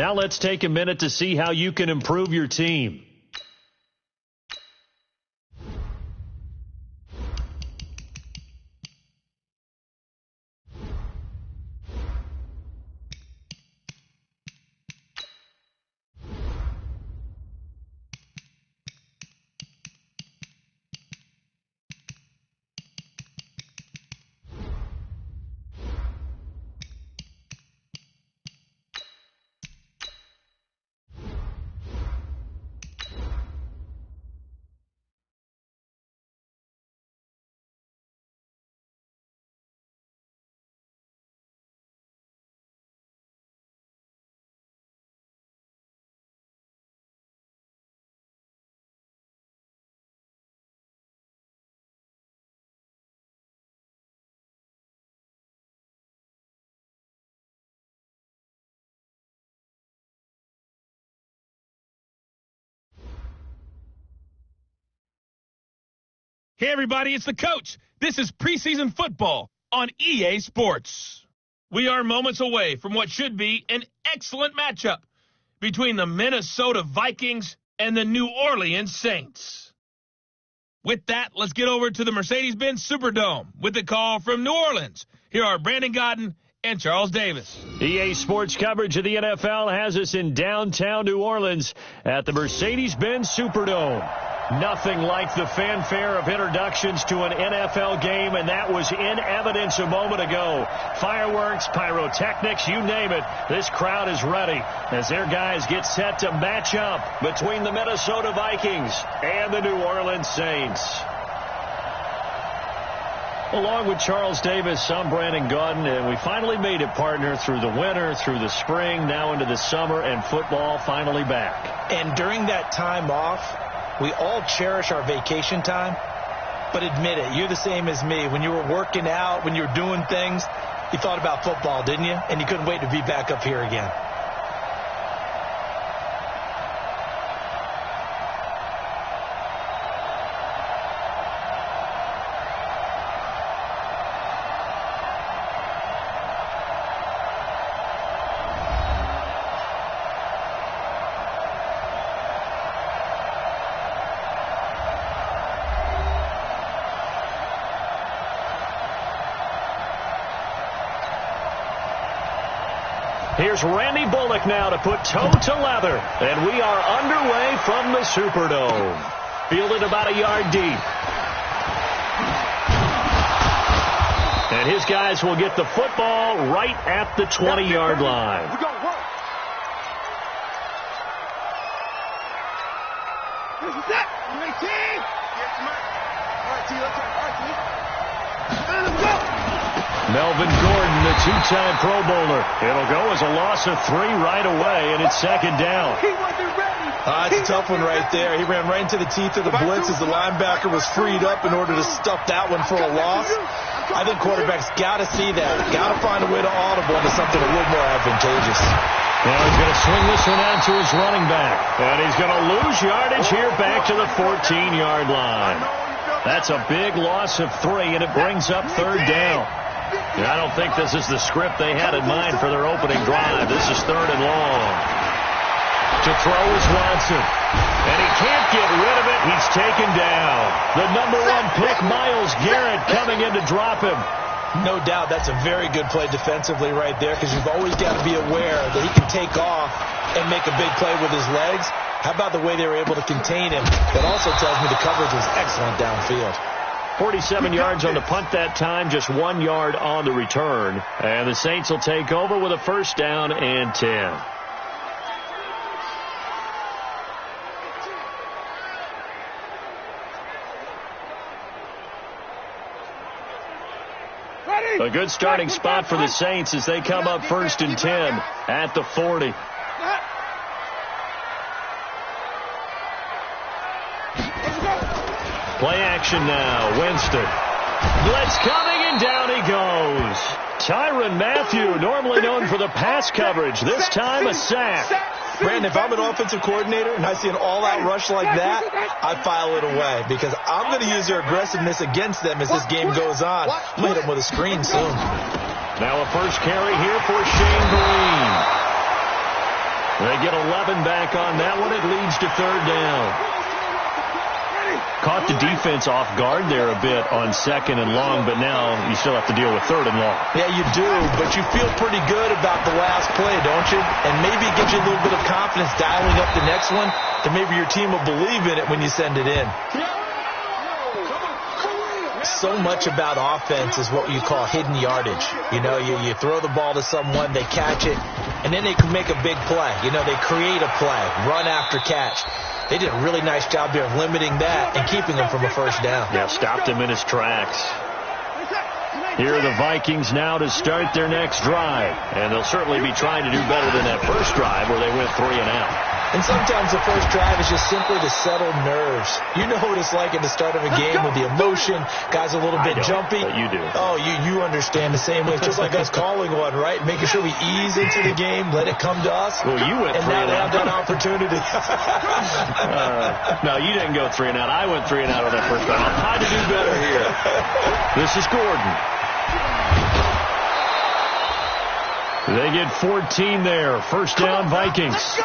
Now let's take a minute to see how you can improve your team. Hey, everybody, it's the coach. This is preseason football on EA Sports. We are moments away from what should be an excellent matchup between the Minnesota Vikings and the New Orleans Saints. With that, let's get over to the Mercedes-Benz Superdome with the call from New Orleans. Here are Brandon Godden and Charles Davis. EA Sports coverage of the NFL has us in downtown New Orleans at the Mercedes-Benz Superdome. Nothing like the fanfare of introductions to an NFL game, and that was in evidence a moment ago. Fireworks, pyrotechnics, you name it. This crowd is ready as their guys get set to match up between the Minnesota Vikings and the New Orleans Saints. Along with Charles Davis, I'm Brandon Godden, and we finally made it, partner, through the winter, through the spring, now into the summer, and football finally back. And during that time off, we all cherish our vacation time, but admit it, you're the same as me. When you were working out, when you were doing things, you thought about football, didn't you? And you couldn't wait to be back up here again. Here's Randy Bullock now to put toe to leather, and we are underway from the Superdome. Fielded about a yard deep. And his guys will get the football right at the 20-yard line. We're going to work. This is it. You ready, team? Yes, man. All right, T. Let's go. All right, T. Let's go. Melvin Gordon, the two-time Pro Bowler. It'll go as a loss of 3 right away, and it's second down. He wasn't ready. It's a tough one right there. He ran right into the teeth of the blitz as the linebacker was freed up in order to stuff that one for a loss. I think quarterbacks got to see that. Got to find a way to audible into something a little more advantageous. Now he's going to swing this one out to his running back. And he's going to lose yardage here back to the 14-yard line. That's a big loss of 3, and it brings up third down. And I don't think this is the script they had in mind for their opening drive. This is third and long. To throw is Watson. And he can't get rid of it. He's taken down. The number 1 pick, Myles Garrett, coming in to drop him. No doubt that's a very good play defensively right there, because you've always got to be aware that he can take off and make a big play with his legs. How about the way they were able to contain him? That also tells me the coverage was excellent downfield. 47 yards on the punt that time, just 1 yard on the return. And the Saints will take over with a first down and 10. A good starting spot for the Saints as they come up first and 10 at the 40. Play action now. Winston. Blitz coming, and down he goes. Tyrann Mathieu, normally known for the pass coverage, this time a sack. Brandon, if I'm an offensive coordinator and I see an all-out rush like that, I file it away, because I'm going to use their aggressiveness against them as this game goes on. I'll hit them with a screen soon. Now a first carry here for Shane Vereen. They get 11 back on that one. It leads to third down. Caught the defense off guard there a bit on second and long, but now you still have to deal with third and long. Yeah, you do, but you feel pretty good about the last play, don't you? And maybe it gives you a little bit of confidence dialing up the next one, that maybe your team will believe in it when you send it in. So much about offense is what you call hidden yardage. You know, you throw the ball to someone, they catch it, and then they can make a big play. You know, they create a play, run after catch. They did a really nice job here of limiting that and keeping him from a first down. Yeah, stopped him in his tracks. Here are the Vikings now to start their next drive. And they'll certainly be trying to do better than that first drive where they went 3 and out. And sometimes the first drive is just simply to settle nerves. You know what it's like at the start of a game with the emotion. Guys a little bit jumpy. But you do. Oh, you understand the same way. It's just like us calling one, right? Making sure we ease into the game, let it come to us. Well, you went 3 and out. And now they have that opportunity. No, you didn't go 3 and out. I went 3 and out on that first drive. I'll try to do better here. This is Gordon. They get 14 there. First down, Vikings.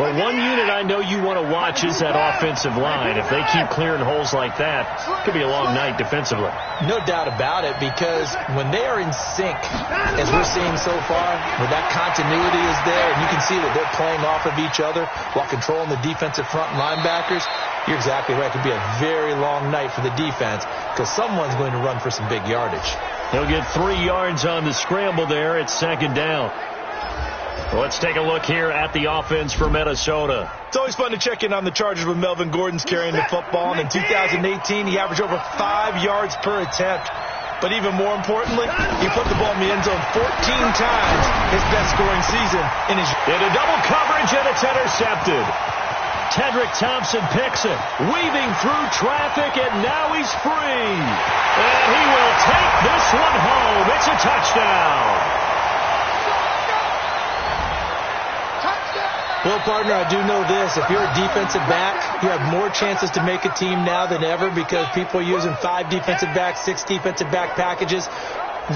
Well, one unit I know you want to watch is that offensive line. If they keep clearing holes like that, it could be a long night defensively. No doubt about it, because when they are in sync, as we're seeing so far, where that continuity is there, and you can see that they're playing off of each other while controlling the defensive front linebackers, you're exactly right. It could be a very long night for the defense because someone's going to run for some big yardage. He'll get 3 yards on the scramble there. It's second down. Let's take a look here at the offense for Minnesota. It's always fun to check in on the Chargers when Melvin Gordon's carrying the football. And in 2018, he averaged over 5 yards per attempt. But even more importantly, he put the ball in the end zone 14 times, his best scoring season in his... Into double coverage, and it's intercepted. Tedrick Thompson picks it, weaving through traffic, and now he's free. And he will take this one home. It's a touchdown. Well, partner, I do know this. If you're a defensive back, you have more chances to make a team now than ever because people are using 5 defensive backs, 6 defensive back packages.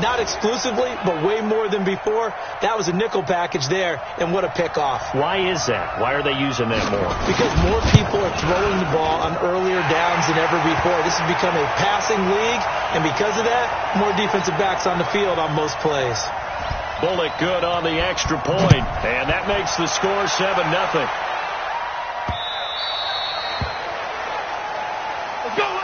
Not exclusively, but way more than before. That was a nickel package there, and what a pickoff. Why is that? Why are they using that more? Because more people are throwing the ball on earlier downs than ever before. This has become a passing league, and because of that, more defensive backs on the field on most plays. Bullock good on the extra point, and that makes the score 7-0. Let's go!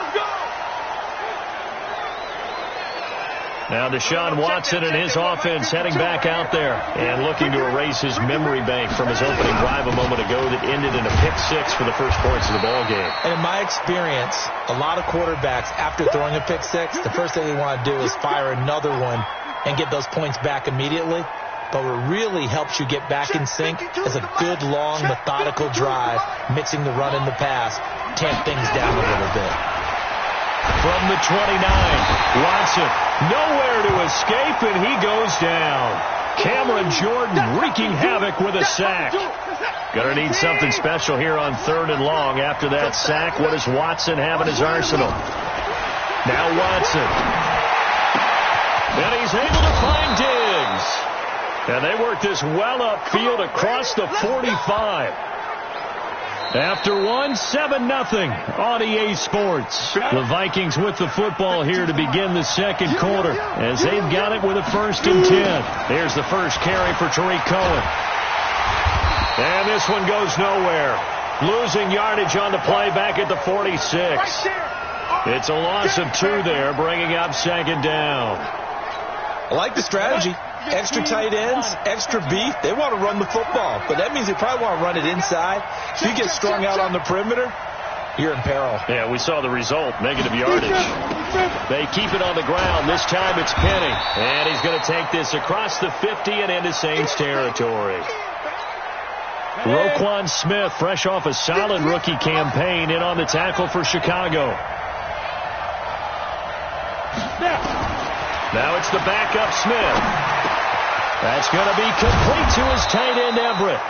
Now Deshaun Watson and his offense heading back out there and looking to erase his memory bank from his opening drive a moment ago that ended in a pick-6 for the first points of the ball game. And in my experience, a lot of quarterbacks, after throwing a pick-6, the first thing they want to do is fire another one and get those points back immediately. But what really helps you get back in sync is a good, long, methodical drive, mixing the run and the pass, tamp things down a little bit. From the 29, Watson, nowhere to escape, and he goes down. Cameron Jordan wreaking havoc with a sack. Gonna need something special here on 3rd and long. After that sack, what does Watson have in his arsenal? Now Watson. And he's able to find Diggs. And they work this well upfield across the 45. After one, 7-0 on EA Sports. The Vikings with the football here to begin the second quarter as they've got it with a 1st and 10. Here's the first carry for Tariq Cohen. And this one goes nowhere. Losing yardage on the play back at the 46. It's a loss of 2 there, bringing up 2nd down. I like the strategy. Extra tight ends, extra beef. They want to run the football, but that means they probably want to run it inside. If you get strung out on the perimeter, you're in peril. Yeah, we saw the result, negative yardage. They keep it on the ground. This time it's Penny, and he's going to take this across the 50 and into Saints territory. Roquan Smith, fresh off a solid rookie campaign, in on the tackle for Chicago. Now it's the backup Smith. That's going to be complete to his tight end Everett.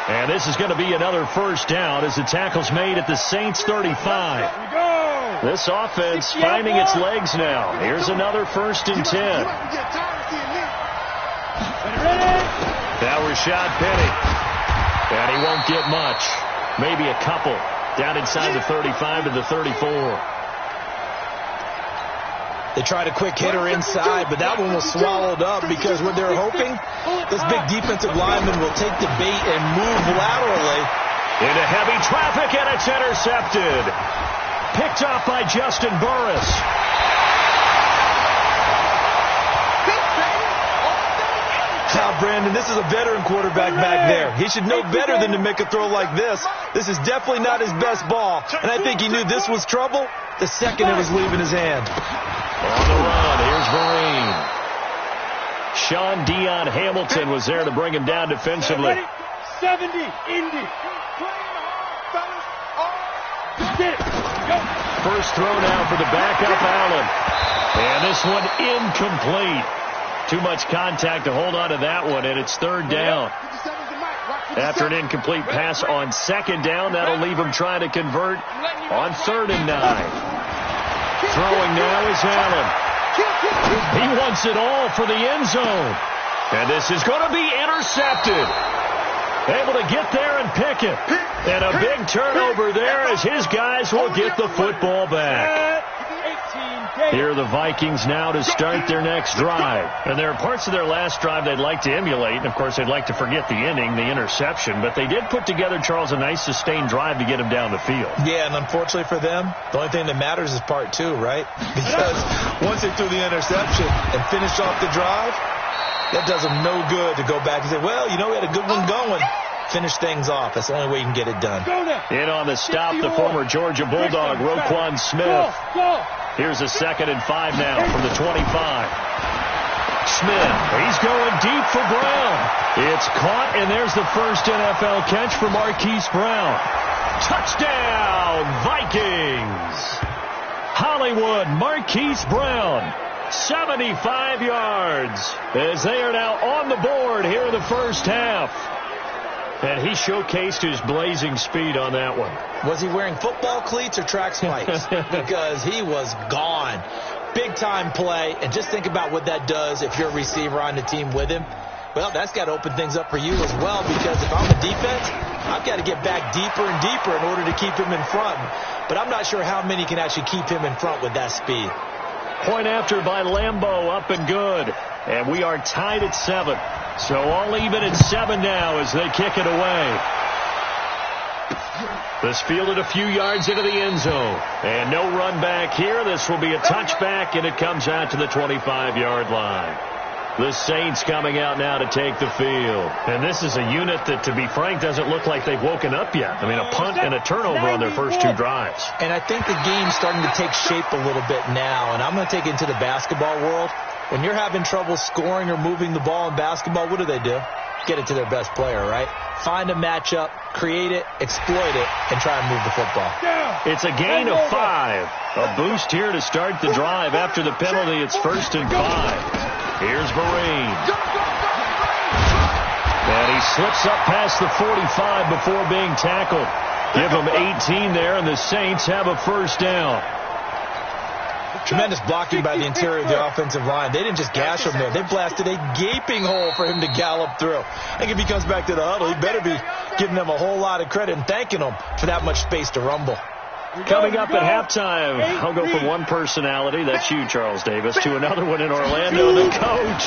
And this is going to be another first down as the tackle's made at the Saints 35. This offense finding its legs now. Here's another 1st and 10. Now Rashad Penny. And he won't get much. Maybe a couple. Down inside the 35 to the 34. They tried a quick hitter inside, but that one was swallowed up because what they're hoping, this big defensive lineman will take the bait and move laterally. Into heavy traffic, and it's intercepted. Picked off by Justin Burris. Now, Brandon, this is a veteran quarterback back there. He should know better than to make a throw like this. This is definitely not his best ball, and I think he knew this was trouble the second it was leaving his hand. On the run, here's Vereen. Sean Dion Hamilton was there to bring him down defensively. 70, Indy. First throw now for the backup, Allen. And this one incomplete. Too much contact to hold on to that one, and it's third down. After an incomplete pass on second down, that'll leave him trying to convert on 3rd and 9. Throwing now is Allen. He wants it all for the end zone. And this is going to be intercepted. Able to get there and pick it. And a big turnover there as his guys will get the football back. Here are the Vikings now to start their next drive. And there are parts of their last drive they'd like to emulate. And, of course, they'd like to forget the ending, the interception. But they did put together, Charles, a nice sustained drive to get him down the field. Yeah, and unfortunately for them, the only thing that matters is part 2, right? Because once they threw the interception and finished off the drive, that does them no good to go back and say, well, you know, we had a good one going. Finish things off. That's the only way you can get it done. In on the stop, the former Georgia Bulldog, Roquan Smith. Here's a 2nd and 5 now from the 25. Smith, he's going deep for Brown. It's caught, and there's the first NFL catch for Marquise Brown. Touchdown, Vikings! Hollywood, Marquise Brown, 75 yards, as they are now on the board here in the first half. And he showcased his blazing speed on that one. Was he wearing football cleats or track spikes? Because he was gone. Big-time play, and just think about what that does if you're a receiver on the team with him. Well, that's got to open things up for you as well, because if I'm a defense, I've got to get back deeper and deeper in order to keep him in front. But I'm not sure how many can actually keep him in front with that speed. Point after by Lambeau, up and good. And we are tied at 7. So all even at 7 now as they kick it away. This fielded a few yards into the end zone. And no run back here. This will be a touchback, and it comes out to the 25-yard line. The Saints coming out now to take the field. And this is a unit that, to be frank, doesn't look like they've woken up yet. I mean, a punt and a turnover on their first 2 drives. And I think the game's starting to take shape a little bit now. And I'm going to take it into the basketball world. When you're having trouble scoring or moving the ball in basketball, what do? Get it to their best player, right? Find a matchup, create it, exploit it, and try and move the football. It's a gain of 5. A boost here to start the drive. After the penalty, it's 1st and 5. Here's Vereen. And he slips up past the 45 before being tackled. Give him 18 there, and the Saints have a first down. Tremendous blocking by the interior of the offensive line. They didn't just gash him there. They blasted a gaping hole for him to gallop through. I think if he comes back to the huddle, he better be giving them a whole lot of credit and thanking them for that much space to rumble. Coming up at halftime, I'll go from one personality, that's you, Charles Davis, to another one in Orlando, the coach.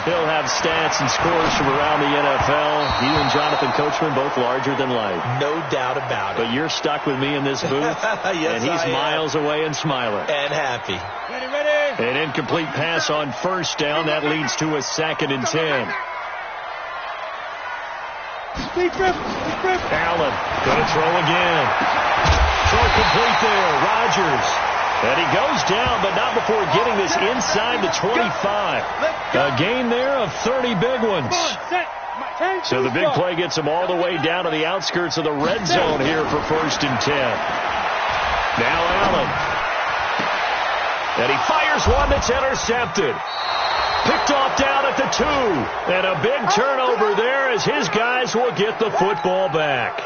He'll have stats and scores from around the NFL. You and Jonathan Coachman, both larger than life. No doubt about it. But you're stuck with me in this booth, yes, and he's miles away and smiling. And happy. Ready. An incomplete pass on first down. That leads to a 2nd and 10. Allen going to throw again. Throw complete there. Rodgers. And he goes down, but not before getting this inside the 25. A gain there of 30 big ones. So the big play gets him all the way down to the outskirts of the red zone here for 1st and 10. Now Allen. And he fires one that's intercepted. Picked off down at the 2. And a big turnover there as his guys will get the football back.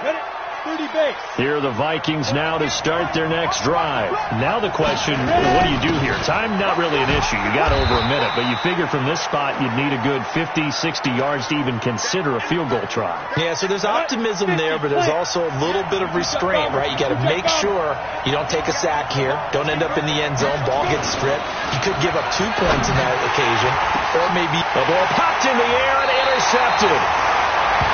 30 base. Here are the Vikings now to start their next drive. Now the question, what do you do here? Time not really an issue. You got over a minute, but you figure from this spot you'd need a good 50, 60 yards to even consider a field goal try. Yeah, so there's optimism there, but there's also a little bit of restraint, right? You got to make sure you don't take a sack here. Don't end up in the end zone. Ball gets stripped. You could give up 2 points in that occasion, or maybe the ball popped in the air and intercepted.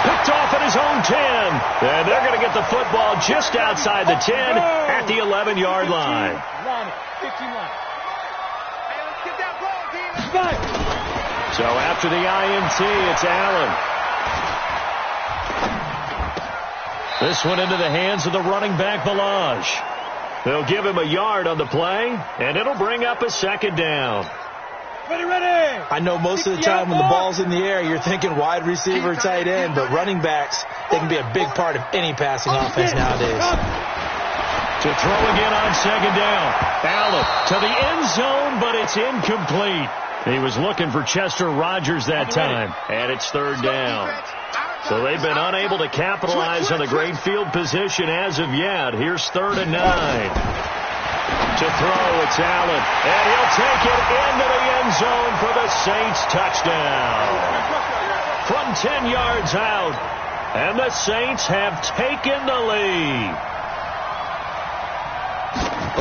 Picked off at his own 10. And they're going to get the football just outside the 10 at the 11-yard line. 15 line. Hey, let's get that ball, team. So after the INT, it's Allen. This one into the hands of the running back, Balaj. They'll give him a yard on the play, and it'll bring up a second down. Ready. I know most of the time when the ball's in the air, you're thinking wide receiver, tight end, but running backs, they can be a big part of any passing offense nowadays. To throw again on second down. Allen to the end zone, but it's incomplete. He was looking for Chester Rogers that time, and it's third down. So they've been unable to capitalize on the great field position as of yet. Here's 3rd and 9. To throw, it's Allen, and he'll take it into the end zone for the Saints touchdown. From 10 yards out, and the Saints have taken the lead.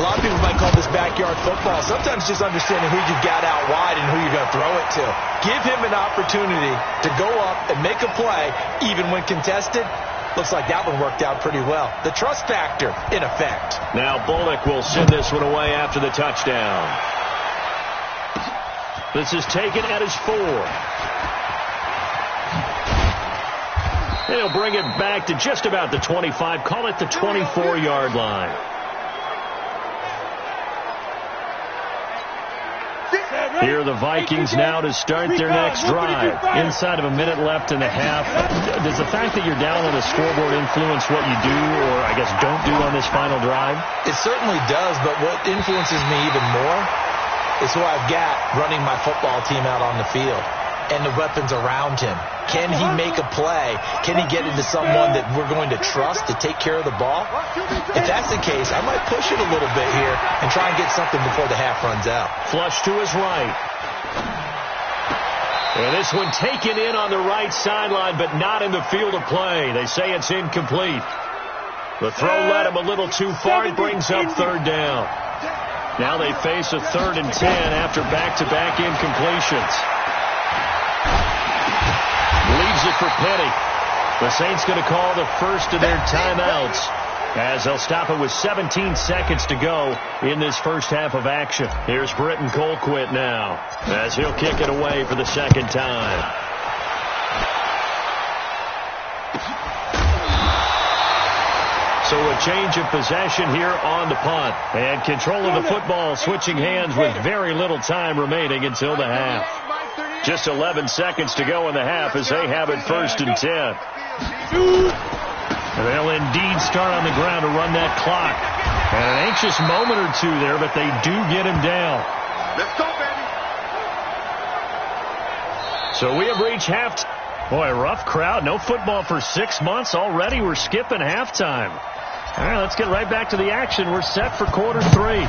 A lot of people might call this backyard football. Sometimes just understanding who you've got out wide and who you're going to throw it to. Give him an opportunity to go up and make a play, even when contested. Looks like that one worked out pretty well. The trust factor in effect. Now Bullock will send this one away after the touchdown. This is taken at his 4. They'll bring it back to just about the 25. Call it the 24-yard line. Here are the Vikings now to start their next drive. Inside of a minute left and a half. Does the fact that you're down on the scoreboard influence what you do, or I guess don't do on this final drive? It certainly does, but what influences me even more is who I've got running my football team out on the field and the weapons around him. Can he make a play? Can he get into someone that we're going to trust to take care of the ball? If that's the case, I might push it a little bit here and try and get something before the half runs out. Flush to his right. And this one taken in on the right sideline, but not in the field of play. They say it's incomplete. The throw led him a little too far. It brings up 3rd down. Now they face a 3rd and 10 after back-to-back incompletions. Leaves it for Petty. The Saints going to call the first of their timeouts, as they'll stop it with 17 seconds to go in this first half of action. Here's Britton Colquitt now, as he'll kick it away for the second time. So a change of possession here on the punt. And control of the football switching hands with very little time remaining until the half. Just 11 seconds to go in the half as they have it 1st and 10. They'll indeed start on the ground to run that clock. And an anxious moment or two there, but they do get him down. Let's go, baby. So we have reached halftime. Boy, rough crowd. No football for 6 months. Already we're skipping halftime. All right, let's get right back to the action. We're set for quarter 3.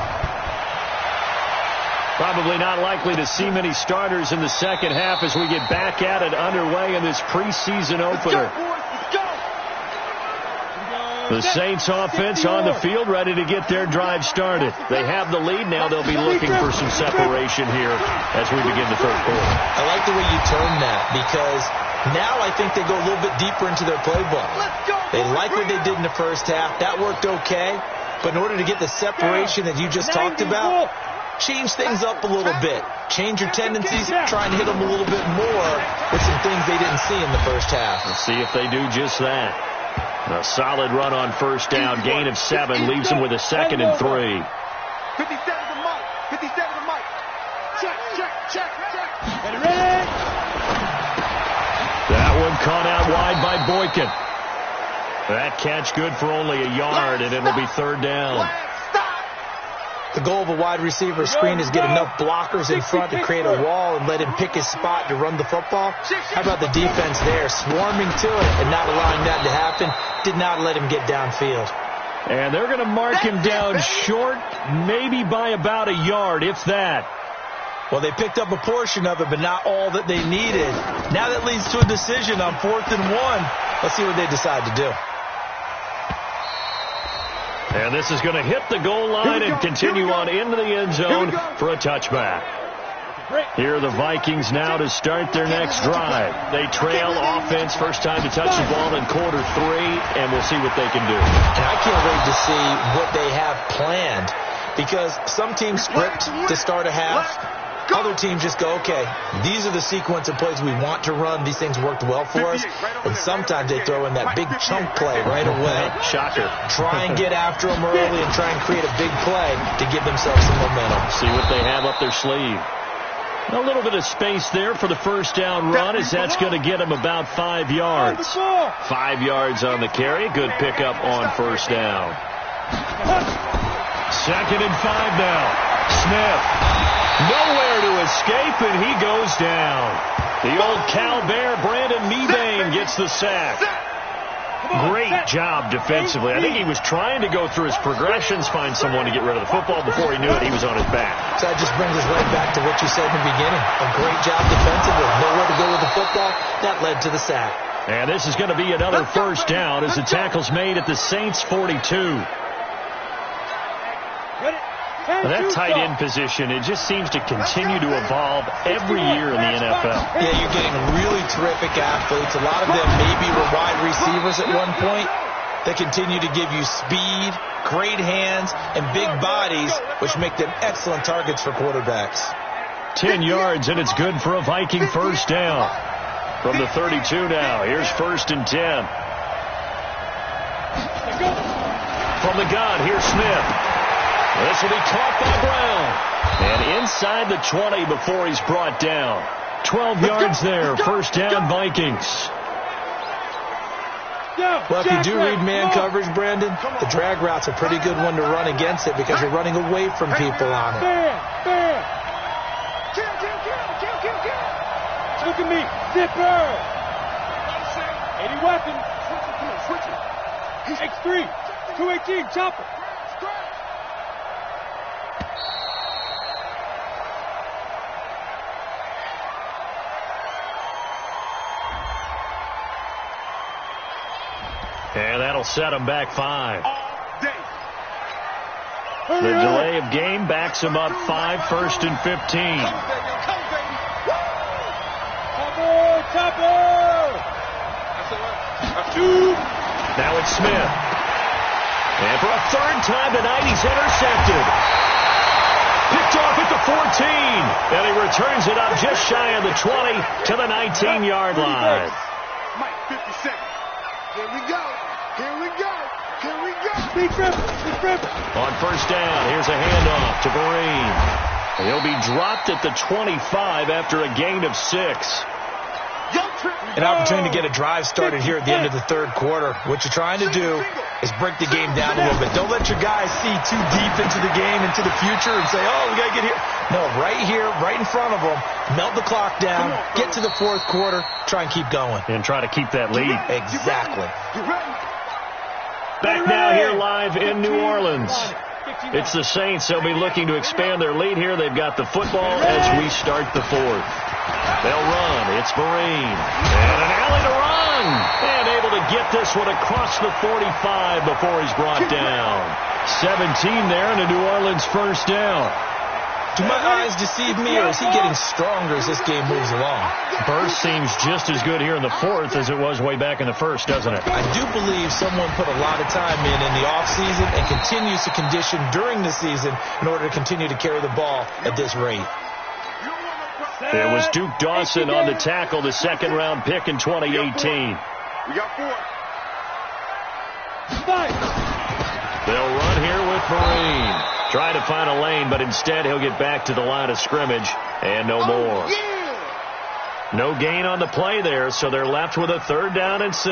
Probably not likely to see many starters in the second half as we get back at it underway in this preseason opener. The Saints offense on the field ready to get their drive started. They have the lead. Now they'll be looking for some separation here as we begin the third quarter. I like the way you term that, because now I think they go a little bit deeper into their playbook. They like what they did in the first half. That worked okay. But in order to get the separation that you just talked about, change things up a little bit. Change your tendencies. Try and hit them a little bit more with some things they didn't see in the first half. Let's see if they do just that. A solid run on first down. Gain of 7 leaves them with a 2nd and 3. 57 to Mike. 57 to Mike. Check. Ready. That one caught out wide by Boykin. That catch good for only a yard, and it'll be 3rd down. The goal of a wide receiver screen is get enough blockers in front to create a wall and let him pick his spot to run the football. How about the defense there, swarming to it and not allowing that to happen? Did not let him get downfield. And they're going to mark him down short, maybe by about a yard, if that. Well, they picked up a portion of it, but not all that they needed. Now that leads to a decision on 4th and 1. Let's see what they decide to do. And this is going to hit the goal line and continue on into the end zone for a touchback. Here are the Vikings now to start their next drive. They trail offense, first time to touch the ball in quarter 3, and we'll see what they can do. And I can't wait to see what they have planned, because some teams script to start a half. Other teams just go, okay, these are the sequence of plays we want to run. These things worked well for us. And sometimes they throw in that big chunk play right away. Shocker. Try and get after them early and try and create a big play to give themselves some momentum. See what they have up their sleeve. A little bit of space there for the first down run, as that's going to get them about 5 yards. 5 yards on the carry. Good pickup on first down. 2nd and 5 now. Smith. Nowhere to escape, and he goes down. The old Cal Bear, Brandon Mebane, gets the sack. Great job defensively. I think he was trying to go through his progressions, find someone to get rid of the football. Before he knew it, he was on his back. So that just brings us right back to what you said in the beginning. A great job defensively. Nowhere to go with the football. That led to the sack. And this is going to be another first down as the tackle's made at the Saints' 42. That tight end position, it just seems to continue to evolve every year in the NFL. Yeah, you're getting really terrific athletes. A lot of them maybe were wide receivers at one point. They continue to give you speed, great hands, and big bodies, which make them excellent targets for quarterbacks. 10 yards, and it's good for a Viking first down. From the 32 now, here's 1st and 10. From the gun, here's Smith. This will be caught by Brown. And inside the 20 before he's brought down. 12 yards there. First down, Vikings. Well, if you do read man coverage, Brandon, the drag route's a pretty good one to run against it because you're running away from people on it. Look at me. Zipper. 80 weapons. Switch it. X3. 218. Chopper. And that'll set him back 5. The delay of game backs him up 5, 1st and 15. Now it's Smith. And for a 3rd time tonight, he's intercepted. Picked off at the 14. And he returns it up just shy of the 20 to the 19-yard line. Mike, 50 seconds. Here we go. Here we go. Here we go. Big rip. On first down, here's a handoff to Vereen. He'll be dropped at the 25 after a gain of 6. An opportunity to get a drive started here at the end of the 3rd quarter. What you're trying to do is break the game down a little bit. Don't let your guys see too deep into the game, into the future, and say, oh, we got to get here. No, right here, right in front of them, melt the clock down, get to the 4th quarter, try and keep going. And try to keep that lead. Exactly. Back now here live in New Orleans. It's the Saints. They'll be looking to expand their lead here. They've got the football as we start the 4th. They'll run. It's Vereen. And an alley to run. And able to get this one across the 45 before he's brought down. 17 there and a New Orleans first down. Do my eyes deceive me, or is he getting stronger as this game moves along? Burst seems just as good here in the 4th as it was way back in the 1st, doesn't it? I do believe someone put a lot of time in the offseason and continues to condition during the season in order to continue to carry the ball at this rate. It was Duke Dawson on the tackle, the 2nd-round pick in 2018. We got 4. They'll run here with Vereen. Trying to find a lane, but instead he'll get back to the line of scrimmage and no more. No gain on the play there, so they're left with a 3rd down and 6.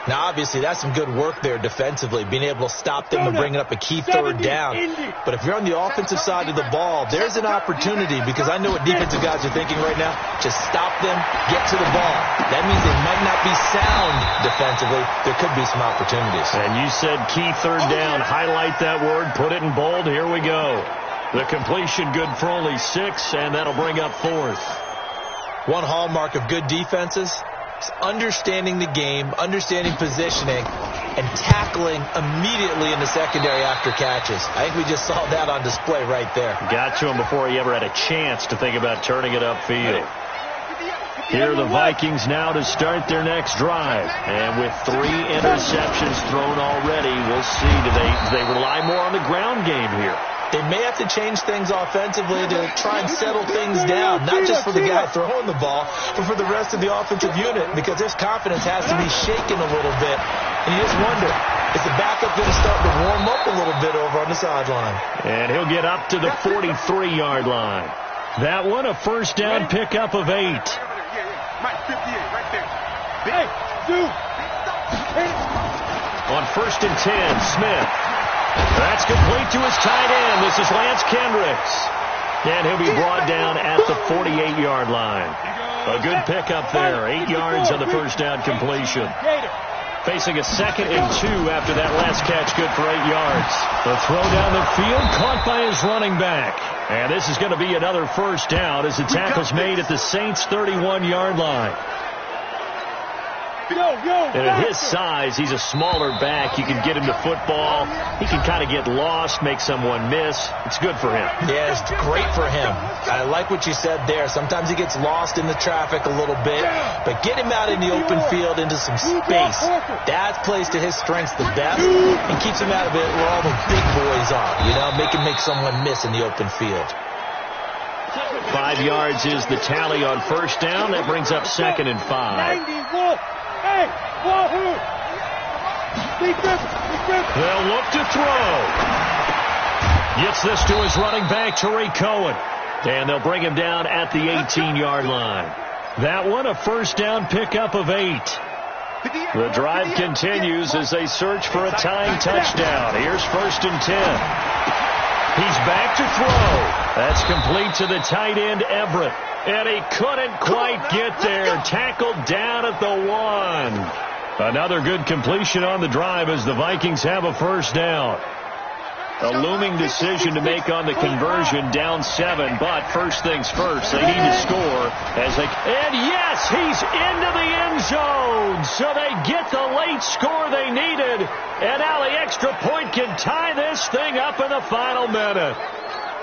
Now, obviously, that's some good work there defensively, being able to stop them and bringing up a key third down. But if you're on the offensive side of the ball, there's an opportunity, because I know what defensive guys are thinking right now. Just stop them, get to the ball. That means they might not be sound defensively. There could be some opportunities. And you said key third down. Highlight that word. Put it in bold. Here we go. The completion good for only 6, and that'll bring up 4th. One hallmark of good defenses is understanding the game, understanding positioning, and tackling immediately in the secondary after catches. I think we just saw that on display right there. Got to him before he ever had a chance to think about turning it upfield. Here are the Vikings now to start their next drive. And with 3 interceptions thrown already, we'll see. Do they rely more on the ground game here? They may have to change things offensively to try and settle things down, not just for the guy throwing the ball, but for the rest of the offensive unit, because his confidence has to be shaken a little bit. And you just wonder, is the backup going to start to warm up a little bit over on the sideline? And he'll get up to the 43-yard line. That one, a first down pickup of 8. Mike, 58, right there. Hey, dude. On 1st and 10, Smith. That's complete to his tight end. This is Lance Kendricks. And he'll be brought down at the 48-yard line. A good pickup there. 8 yards on the first down completion. Facing a 2nd and 2 after that last catch, good for 8 yards. The throw down the field, caught by his running back. And this is going to be another first down as the tackle's made at the Saints' 31-yard line. And at his size, he's a smaller back. You can get him to football. He can kind of get lost, make someone miss. It's good for him. Yeah, it's great for him. I like what you said there. Sometimes he gets lost in the traffic a little bit, but get him out in the open field into some space. That plays to his strengths the best and keeps him out of it where all the big boys are. You know, make him make someone miss in the open field. 5 yards is the tally on first down. That brings up 2nd and 5. Hey, Wahoo! They'll look to throw. Gets this to his running back, Tariq Cohen. And they'll bring him down at the 18-yard line. That one, a first down pickup of 8. The drive continues as they search for a tying touchdown. Here's 1st and 10. He's back to throw. That's complete to the tight end, Everett. And he couldn't quite get there. Tackled down at the 1. Another good completion on the drive as the Vikings have a first down. A looming decision to make on the conversion, down 7. But first things first, they need to score. And yes, he's into the end zone. So they get the late score they needed. And now the extra point can tie this thing up in the final minute.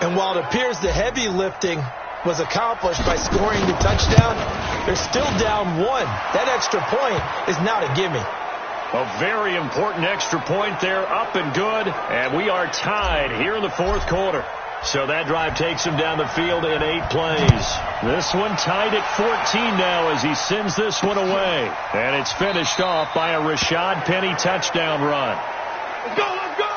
And while it appears the heavy lifting was accomplished by scoring the touchdown, they're still down 1. That extra point is not a gimme. A very important extra point there, up and good, and we are tied here in the 4th quarter. So that drive takes him down the field in 8 plays. This one tied at 14 now as he sends this one away. And it's finished off by a Rashad Penny touchdown run. Let's go, let's go!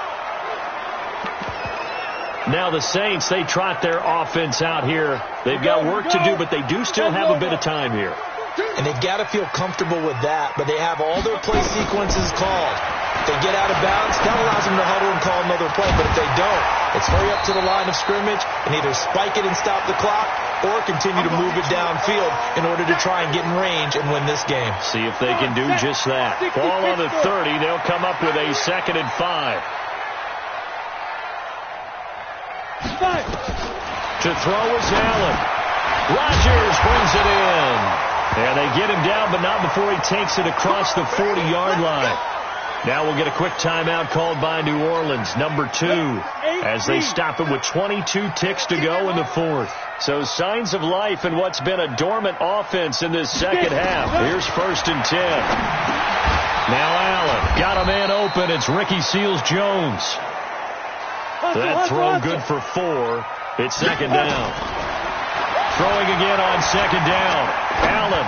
Now the Saints, they trot their offense out here. They've got work to do, but they do still have a bit of time here. And they've got to feel comfortable with that, but they have all their play sequences called. If they get out of bounds, that allows them to huddle and call another play, but if they don't, it's hurry up to the line of scrimmage and either spike it and stop the clock or continue to move it downfield in order to try and get in range and win this game. See if they can do just that. Ball on the 30, they'll come up with a 2nd and 5. To throw is Allen. Rodgers brings it in. And they get him down, but not before he takes it across the 40-yard line. Now we'll get a quick timeout called by New Orleans, number 2, as they stop it with 22 ticks to go in the 4th. So signs of life in what's been a dormant offense in this second half. Here's 1st and 10. Now Allen got a man open. It's Ricky Seals-Jones. That throw good for 4. It's 2nd down. Throwing again on 2nd down. Allen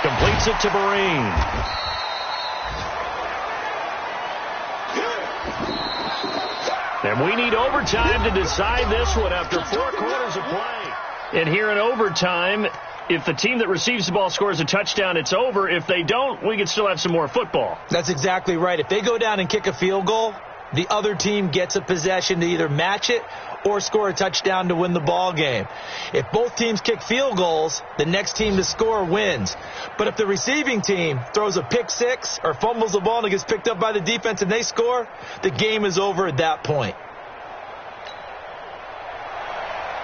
completes it to Breen. And we need overtime to decide this one after 4 quarters of play. And here in overtime, if the team that receives the ball scores a touchdown, it's over. If they don't, we can still have some more football. That's exactly right. If they go down and kick a field goal, the other team gets a possession to either match it or score a touchdown to win the ball game. If both teams kick field goals, the next team to score wins. But if the receiving team throws a pick six or fumbles the ball and it gets picked up by the defense and they score, the game is over at that point.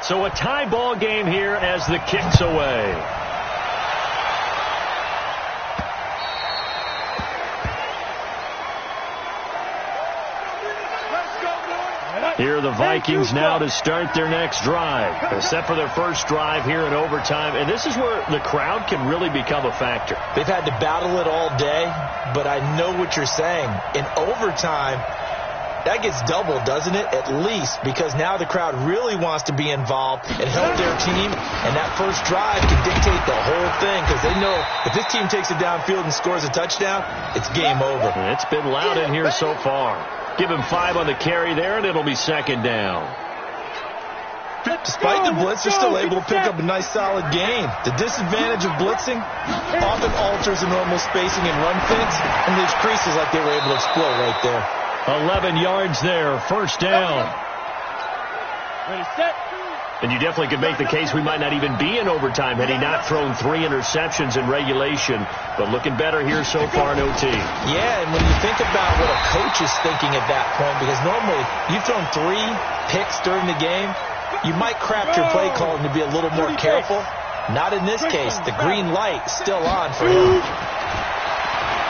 So a tie ball game here as the kick's away. Here are the Vikings now to start their next drive. They're set for their first drive here in overtime, and this is where the crowd can really become a factor. They've had to battle it all day, but I know what you're saying. In overtime, that gets doubled, doesn't it? At least, because now the crowd really wants to be involved and help their team, and that first drive can dictate the whole thing because they know if this team takes it downfield and scores a touchdown, it's game over. And it's been loud in here so far. Give him 5 on the carry there, and it'll be second down. Despite the blitz, they're still able to pick up a nice solid gain. The disadvantage of blitzing often alters the normal spacing and run fits and leaves creases like they were able to exploit right there. 11 yards there, first down. Ready, set. And you definitely could make the case we might not even be in overtime had he not thrown 3 interceptions in regulation. But looking better here so far in OT. Yeah, and when you think about what a coach is thinking at that point, because normally you've thrown 3 picks during the game, you might craft your play calling to be a little more careful. Not in this case. The green light still on for him.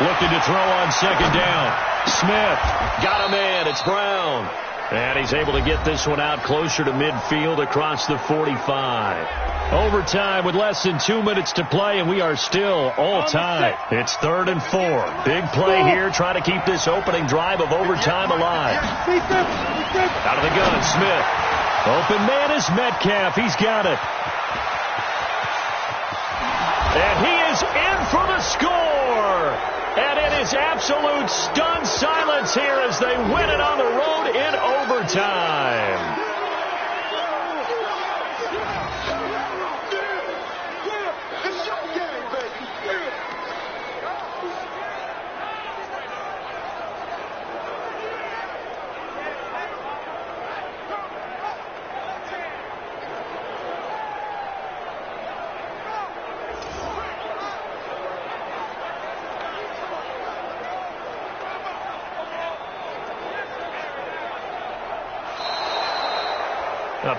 Looking to throw on second down. Smith got him in. It's Brown. And he's able to get this one out closer to midfield across the 45. Overtime with less than 2 minutes to play, and we are still all tied. It's 3rd and 4. Big play here, trying to keep this opening drive of overtime alive. Out of the gun, Smith. Open man is Metcalf. He's got it. And he is in for the score. And it is absolute stunned silence here as they win it on the road in overtime.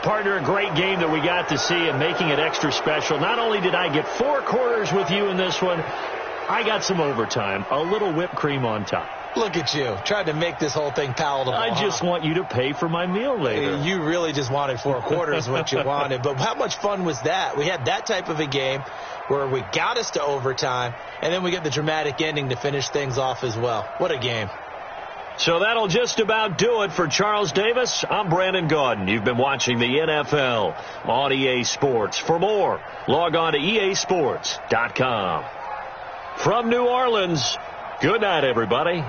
Partner, a great game that we got to see and making it extra special. Not only did I get 4 quarters with you in this one, I got some overtime, a little whipped cream on top. Look at you, trying to make this whole thing palatable. I just want you to pay for my meal later. You really just wanted 4 quarters what you wanted. But how much fun was that? We had that type of a game where we got us to overtime, and then we get the dramatic ending to finish things off as well. What a game. So that'll just about do it for Charles Davis. I'm Brandon Gaudin. You've been watching the NFL on EA Sports. For more, log on to easports.com. From New Orleans, good night, everybody.